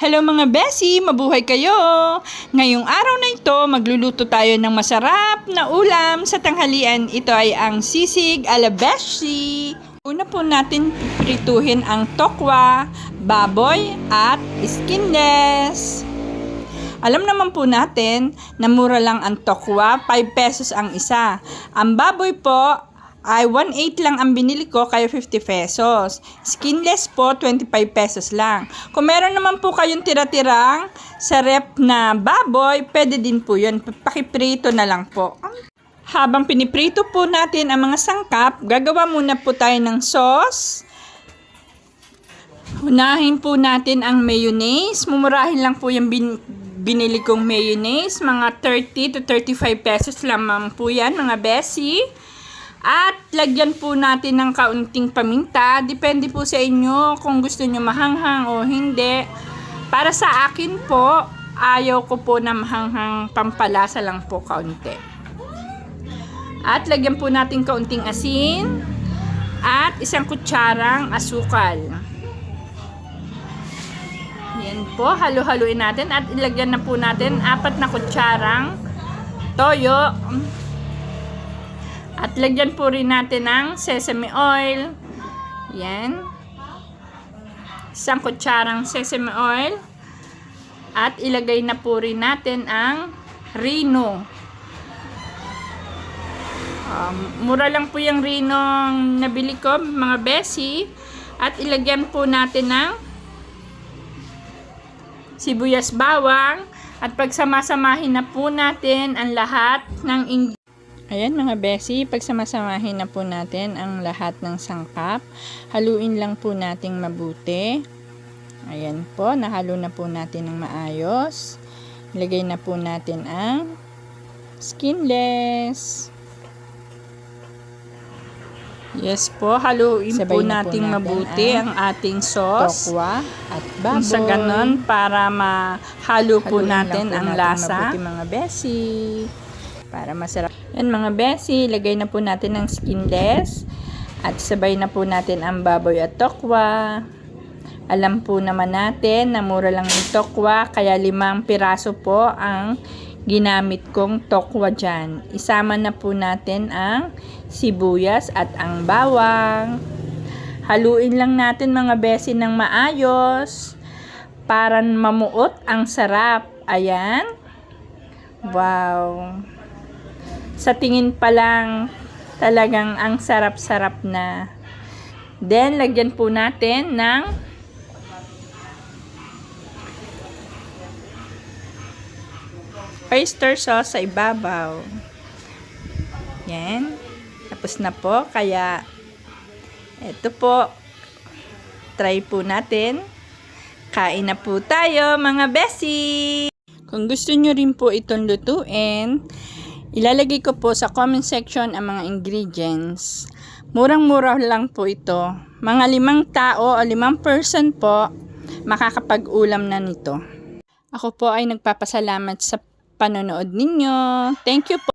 Hello mga Beshi! Mabuhay kayo! Ngayong araw na ito, magluluto tayo ng masarap na ulam sa tanghalian. Ito ay ang sisig ala Beshi. Una po natin prituhin ang tokwa, baboy at skinless. Alam naman po natin na mura lang ang tokwa, 5 pesos ang isa. Ang baboy po ay 1/8 lang ang binili ko, kaya 50 pesos. Skinless po, 25 pesos lang. Kung meron naman po kayong tira-tirang sa rep na baboy, pwede din po yun. Pakiprito na lang po. Habang piniprito po natin ang mga sangkap, gagawa muna po tayo ng sauce. Unahin po natin ang mayonnaise. Mumurahin lang po yung binili kong mayonnaise. Mga 30 to 35 pesos lamang po yan, mga Beshi. At lagyan po natin ng kaunting paminta. Depende po sa inyo kung gusto nyo mahanghang o hindi. Para sa akin po, ayaw ko po na mahanghang, pampalasa lang po kaunti. At lagyan po natin kaunting asin at 1 kutsarang asukal. Yan po, halo-haluin natin at ilagyan na po natin 4 na kutsarang toyo. At lagyan po rin natin ng sesame oil. Yan. 1 kutsarang sesame oil. At ilagay na po rin natin ang Reno. Mura lang po yung Reno nabili ko, mga Beshi. At ilagyan po natin ng sibuyas bawang. At pagsamasamahin na po natin ang lahat ng ingredients. Ayan mga Beshi, pagsamasamahin na po natin ang lahat ng sangkap. Haluin lang po nating mabuti. Ayan po, nahalo na po natin ng maayos. Ilagay na po natin ang skinless. Yes po, haluin po nating mabuti ang ating sauce. Tokwa at baboy. Sa ganon, para mahalo po natin ang lasa. Mabuti, mga Beshi. Para masarap. Yan mga Beshi, lagay na po natin ang skinless at sabay na po natin ang baboy at tokwa. Alam po naman natin na mura lang yung tokwa, kaya 5 piraso po ang ginamit kong tokwa dyan. Isama na po natin ang sibuyas at ang bawang. Haluin lang natin mga Beshi ng maayos para mamuot ang sarap. Ayan. Wow. Sa tingin pa lang, talagang ang sarap-sarap na. Then, lagyan po natin ng oyster sauce sa ibabaw. Yan. Tapos na po, kaya eto po, try po natin. Kain na po tayo, mga Beshi! Kung gusto nyo rin po itong lutuin, ilalagay ko po sa comment section ang mga ingredients. Murang-mura lang po ito. Mga 5 tao o 5 person po makakapag-ulam na nito. Ako po ay nagpapasalamat sa panonood ninyo. Thank you po.